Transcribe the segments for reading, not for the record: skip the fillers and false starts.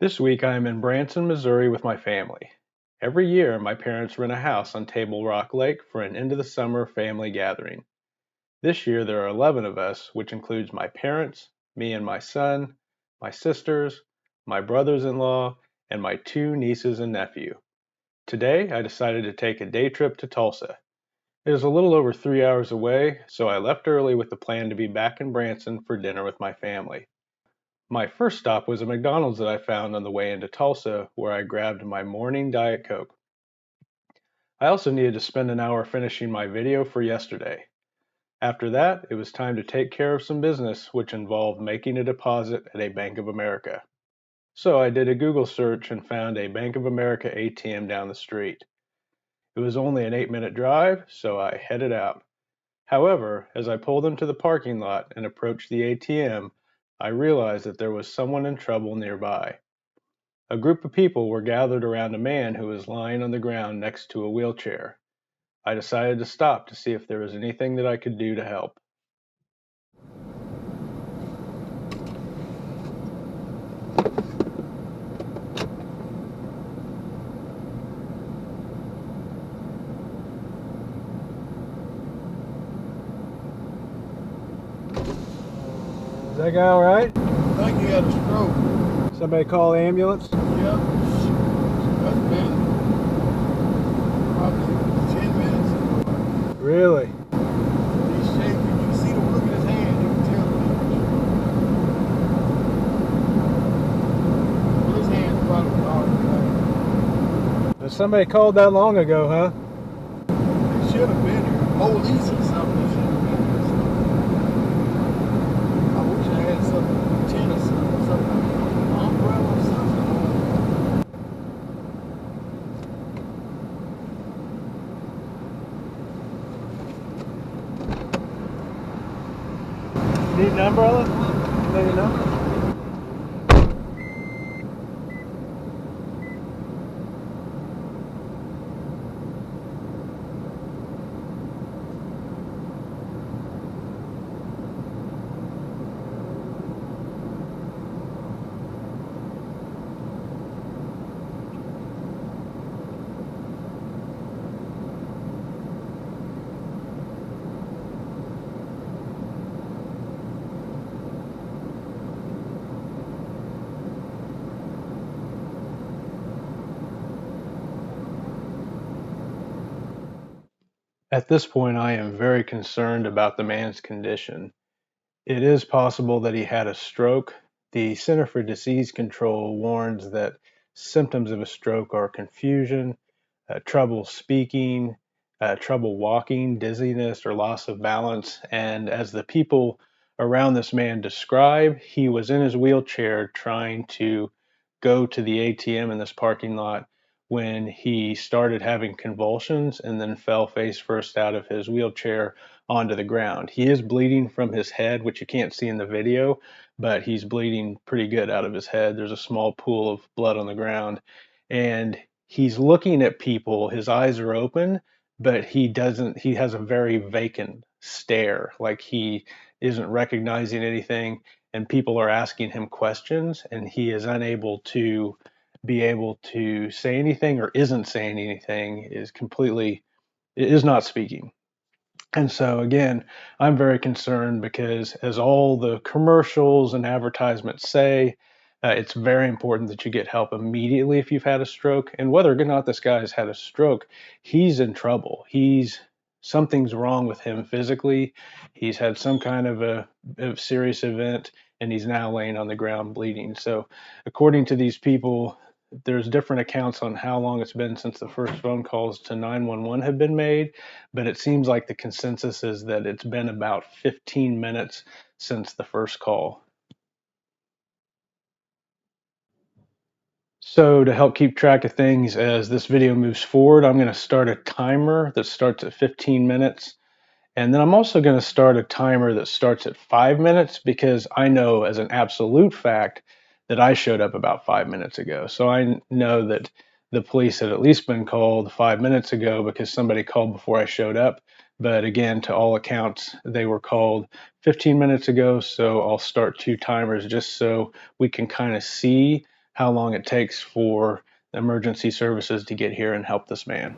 This week I am in Branson, Missouri with my family. Every year, my parents rent a house on Table Rock Lake for an end of the summer family gathering. This year there are 11 of us, which includes my parents, me and my son, my sisters, my brothers-in-law, and my two nieces and nephew. Today, I decided to take a day trip to Tulsa. It is a little over 3 hours away, so I left early with the plan to be back in Branson for dinner with my family. My first stop was a McDonald's that I found on the way into Tulsa, where I grabbed my morning Diet Coke. I also needed to spend an hour finishing my video for yesterday. After that, it was time to take care of some business, which involved making a deposit at a Bank of America. So I did a Google search and found a Bank of America ATM down the street. It was only an 8-minute drive, so I headed out. However, as I pulled into the parking lot and approached the ATM, I realized that there was someone in trouble nearby. A group of people were gathered around a man who was lying on the ground next to a wheelchair. I decided to stop to see if there was anything that I could do to help. Is that guy all right? I think he had a stroke. Somebody call the ambulance? Yep. That's been probably 10 minutes. Really? He's shaking. You can see the look in his hand. You can tell his hand's probably already. But somebody called that long ago, huh? They should have been here. Police or something should have been here. I wish I had something, tennis or something, umbrella or something. Need an umbrella? Let you know. At this point, I am very concerned about the man's condition. It is possible that he had a stroke. The Center for Disease Control warns that symptoms of a stroke are confusion, trouble speaking, trouble walking, dizziness, or loss of balance. And as the people around this man describe, he was in his wheelchair trying to go to the ATM in this parking lot when he started having convulsions and then fell face first out of his wheelchair onto the ground. He is bleeding from his head, which you can't see in the video, but he's bleeding pretty good out of his head. There's a small pool of blood on the ground. And he's looking at people, his eyes are open, but he has a very vacant stare, like he isn't recognizing anything, and people are asking him questions, and he is unable to be able to say anything or isn't saying anything, is not speaking. And so again, I'm very concerned because as all the commercials and advertisements say, it's very important that you get help immediately if you've had a stroke. And whether or not this guy has had a stroke, he's in trouble. Something's wrong with him physically. He's had some kind of a serious event, and he's now laying on the ground bleeding. So according to these people, there's different accounts on how long it's been since the first phone calls to 911 have been made, but it seems like the consensus is that it's been about 15 minutes since the first call. So to help keep track of things as this video moves forward, I'm going to start a timer that starts at 15 minutes. And then I'm also going to start a timer that starts at 5 minutes because I know as an absolute fact that I showed up about 5 minutes ago. So I know that the police had at least been called 5 minutes ago because somebody called before I showed up. But again, to all accounts, they were called 15 minutes ago. So I'll start two timers just so we can kind of see how long it takes for emergency services to get here and help this man.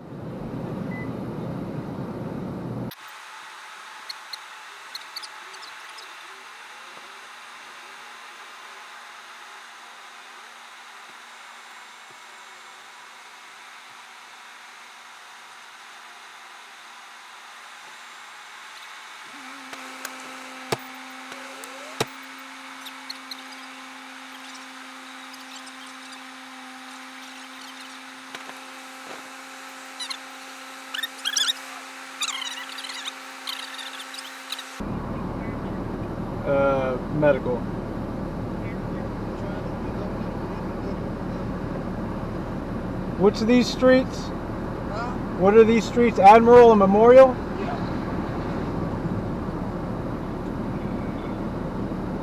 Medical. Which of these streets? What are these streets? Admiral and Memorial?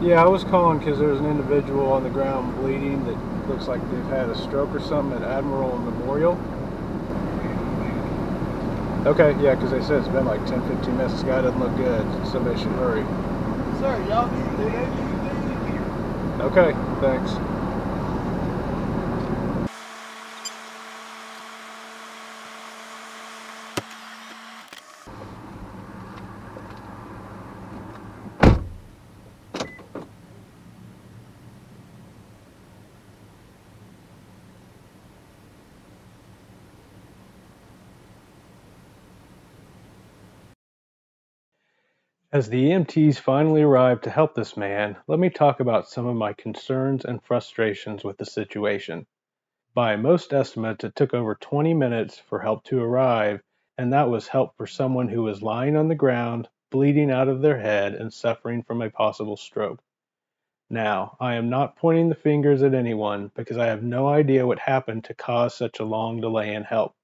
Yeah, I was calling because there's an individual on the ground bleeding that looks like they've had a stroke or something at Admiral and Memorial. Okay, yeah, because they said it's been like 10-15 minutes. This guy doesn't look good. Somebody should hurry. Sir, y'all need to do. Okay, thanks. As the EMTs finally arrived to help this man, let me talk about some of my concerns and frustrations with the situation. By most estimates, it took over 20 minutes for help to arrive, and that was help for someone who was lying on the ground, bleeding out of their head, and suffering from a possible stroke. Now, I am not pointing the fingers at anyone because I have no idea what happened to cause such a long delay in help.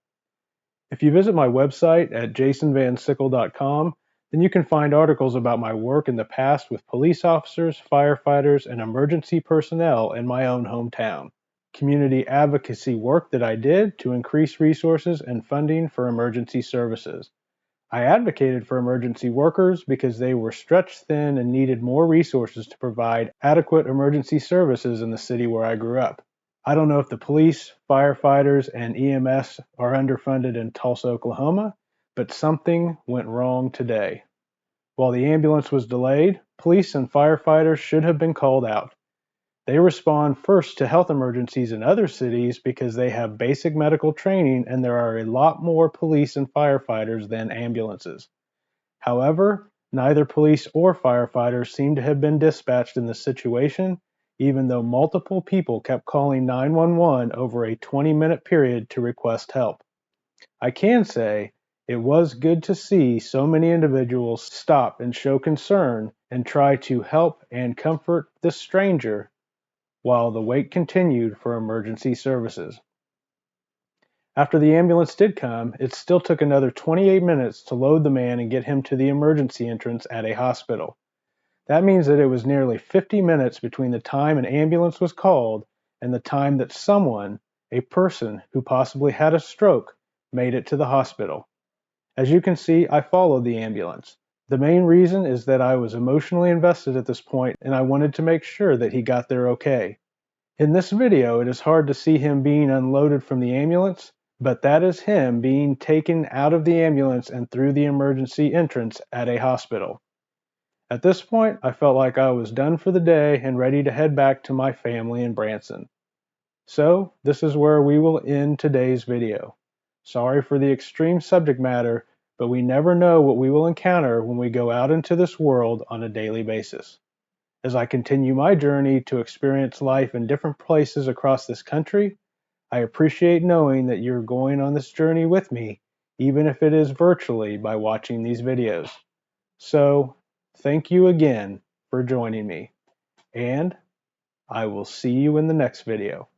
If you visit my website at jasonvansickle.com, then you can find articles about my work in the past with police officers, firefighters, and emergency personnel in my own hometown. Community advocacy work that I did to increase resources and funding for emergency services. I advocated for emergency workers because they were stretched thin and needed more resources to provide adequate emergency services in the city where I grew up. I don't know if the police, firefighters, and EMS are underfunded in Tulsa, Oklahoma, but something went wrong today. While the ambulance was delayed, police and firefighters should have been called out. They respond first to health emergencies in other cities because they have basic medical training and there are a lot more police and firefighters than ambulances. However, neither police or firefighters seem to have been dispatched in this situation, even though multiple people kept calling 911 over a 20-minute period to request help. I can say it was good to see so many individuals stop and show concern and try to help and comfort this stranger while the wait continued for emergency services. After the ambulance did come, it still took another 28 minutes to load the man and get him to the emergency entrance at a hospital. That means that it was nearly 50 minutes between the time an ambulance was called and the time that someone, a person who possibly had a stroke, made it to the hospital. As you can see, I followed the ambulance. The main reason is that I was emotionally invested at this point and I wanted to make sure that he got there okay. In this video, it is hard to see him being unloaded from the ambulance, but that is him being taken out of the ambulance and through the emergency entrance at a hospital. At this point, I felt like I was done for the day and ready to head back to my family in Branson. So, this is where we will end today's video. Sorry for the extreme subject matter, but we never know what we will encounter when we go out into this world on a daily basis. As I continue my journey to experience life in different places across this country, I appreciate knowing that you're going on this journey with me, even if it is virtually by watching these videos. So, thank you again for joining me, and I will see you in the next video.